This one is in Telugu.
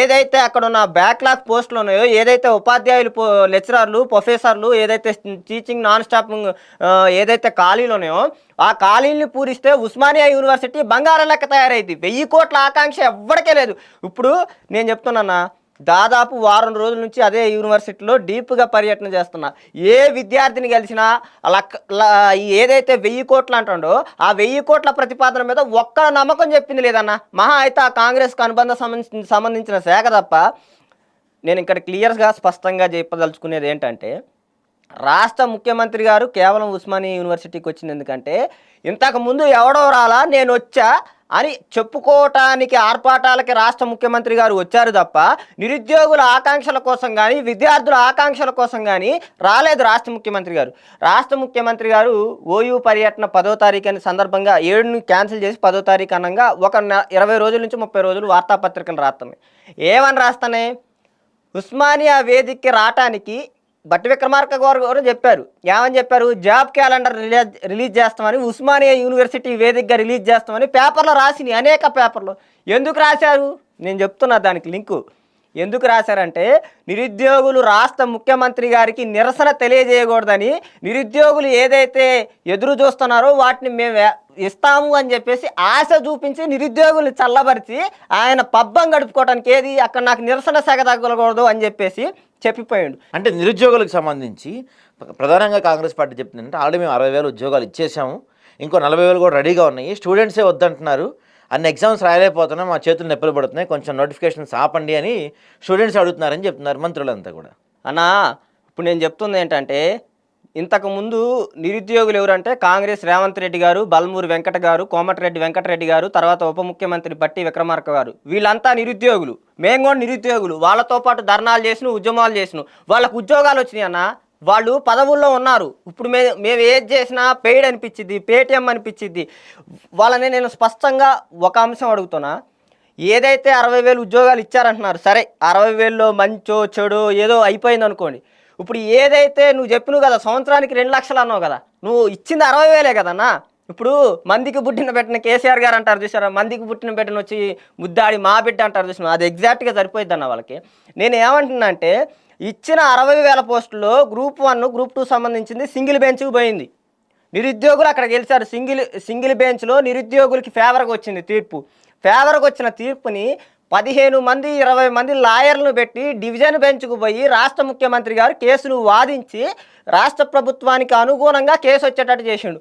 ఏదైతే అక్కడున్న బ్యాక్‌లాగ్ పోస్టులున్నాయో, ఏదైతే ఉపాధ్యాయులు, లెక్చరర్లు, ప్రొఫెసర్లు ఏదైతే టీచింగ్ నాన్ స్టాపింగ్ ఏదైతే ఖాళీలున్నాయో, ఆ ఖాళీలని పూరిస్తే ఉస్మానియా యూనివర్సిటీ బంగారం లెక్క తయారైద్ది. 1000 కోట్ల ఆకాంక్ష ఎవ్వడికే లేదు. ఇప్పుడు నేను చెప్తున్నానా, దాదాపు వారం రోజుల నుంచి అదే యూనివర్సిటీలో డీప్‌గా పర్యటన చేస్తున్నా. ఏ విద్యార్థిని కలిసినా లక్ ల ఏదైతే 1000 కోట్లు అంటాడో, ఆ 1000 కోట్ల ప్రతిపాదన మీద ఒక్క నమ్మకం చెప్పింది లేదన్న. మహా అయితే ఆ కాంగ్రెస్‌కు అనుబంధ సంబంధించిన శాఖ తప్ప, నేను ఇక్కడ క్లియర్‌గా స్పష్టంగా చెప్పదలుచుకునేది ఏంటంటే, రాష్ట్ర ముఖ్యమంత్రి గారు కేవలం ఉస్మానియా యూనివర్సిటీకి వచ్చింది ఎందుకంటే, ఇంతకుముందు ఎవడో రాలా నేనొచ్చా అని చెప్పుకోవటానికి ఆర్భాటాలకి రాష్ట్ర ముఖ్యమంత్రి గారు వచ్చారు తప్ప, నిరుద్యోగుల ఆకాంక్షల కోసం కానీ, విద్యార్థుల ఆకాంక్షల కోసం కానీ రాలేదు రాష్ట్ర ముఖ్యమంత్రి గారు. రాష్ట్ర ముఖ్యమంత్రి గారు ఓయూ పర్యటన 10వ తారీఖు అని సందర్భంగా 7ని క్యాన్సిల్ చేసి 10వ తారీఖు అనంగా ఒక 20 రోజుల నుంచి 30 రోజులు వార్తాపత్రికలు రాస్తున్నాయి. ఏమని రాస్తున్నాయి? ఉస్మానియా వేదికకి రావటానికి బట్టి విక్రమార్క గారు కూడా చెప్పారు. ఏమని చెప్పారు? జాబ్ క్యాలెండర్ రిలీజ్ చేస్తామని, ఉస్మానియా యూనివర్సిటీ వేదికగా రిలీజ్ చేస్తామని పేపర్లో రాసినాయి, అనేక పేపర్లు. ఎందుకు రాశారు? నేను చెప్తున్నా దానికి లింకు. ఎందుకు రాశారంటే, నిరుద్యోగులు రాష్ట్ర ముఖ్యమంత్రి గారికి నిరసన తెలియజేయకూడదని, నిరుద్యోగులు ఏదైతే ఎదురు చూస్తున్నారో వాటిని మేము ఇస్తాము అని చెప్పేసి ఆశ చూపించి నిరుద్యోగుల్ని చల్లబరిచి ఆయన పబ్బం గడుపుకోవడానికి ఏది అక్కడ నాకు నిరసన సెగ తగ్గకూడదు అని చెప్పేసి చెప్పిపోయాడు. అంటే నిరుద్యోగులకు సంబంధించి ప్రధానంగా కాంగ్రెస్ పార్టీ చెప్తుందంటే ఆల్రెడీ మేము 60,000 ఉద్యోగాలు ఇచ్చేసాము, ఇంకో 40,000 కూడా రెడీగా ఉన్నాయి, స్టూడెంట్సే వద్దంటున్నారు, అన్ని ఎగ్జామ్స్ రాయలేకపోతున్నాం, మా చేతులు నొప్పులు పడుతున్నాయి, కొంచెం నోటిఫికేషన్స్ ఆపండి అని స్టూడెంట్స్ అడుగుతున్నారని చెప్తున్నారు మంత్రులంతా కూడా. అన్నా, ఇప్పుడు నేను చెప్తుంది ఏంటంటే, ఇంతకుముందు నిరుద్యోగులు ఎవరంటే కాంగ్రెస్ రేవంత్ రెడ్డి గారు, బల్మూరి వెంకట గారు, కోమటిరెడ్డి వెంకటరెడ్డి గారు, తర్వాత ఉప ముఖ్యమంత్రి బట్టి విక్రమార్క గారు, వీళ్ళంతా నిరుద్యోగులు. మేము కూడా నిరుద్యోగులు. వాళ్ళతో పాటు ధర్నాలు చేసిన, ఉద్యమాలు చేసిన, వాళ్ళకు ఉద్యోగాలు వచ్చినాయి అన్న. వాళ్ళు పదవుల్లో ఉన్నారు. ఇప్పుడు మేము ఏది చేసినా పెయిడ్ అనిపించిద్ది, పేటిఎం అనిపించిద్ది. వాళ్ళని నేను స్పష్టంగా ఒక అంశం అడుగుతున్నా. ఏదైతే 60,000 ఉద్యోగాలు ఇచ్చారంటున్నారు, సరే 60,000లో మంచో చెడో ఏదో అయిపోయింది అనుకోండి. ఇప్పుడు ఏదైతే నువ్వు చెప్పినావు కదా, సంవత్సరానికి 2 లక్షలు అన్నావు కదా, నువ్వు ఇచ్చింది 60,000 కదన్నా. ఇప్పుడు మందికి పుట్టిన బిడ్డని కేసీఆర్ గారు అంటారు చూసారా, మందికి పుట్టిన బిడ్డను వచ్చి ముద్దాడి మా బిడ్డ అంటారు చూసినా, అది ఎగ్జాక్ట్గా సరిపోయిద్ది అన్న వాళ్ళకి. నేను ఏమంటున్నా అంటే, ఇచ్చిన 60,000 పోస్టుల్లో గ్రూప్ 1, గ్రూప్ 2 సంబంధించింది సింగిల్ బెంచ్కి పోయింది. నిరుద్యోగులు అక్కడ గెలిచారు. సింగిల్ బెంచ్లో నిరుద్యోగులకి ఫేవర్గా వచ్చింది తీర్పు. ఫేవర్గా వచ్చిన తీర్పుని 15 మంది 20 మంది లాయర్లను పెట్టి డివిజన్ బెంచ్కు పోయి రాష్ట్ర ముఖ్యమంత్రి గారు కేసును వాదించి రాష్ట్ర ప్రభుత్వానికి అనుగుణంగా కేసు వచ్చేటట్టు చేసిండు.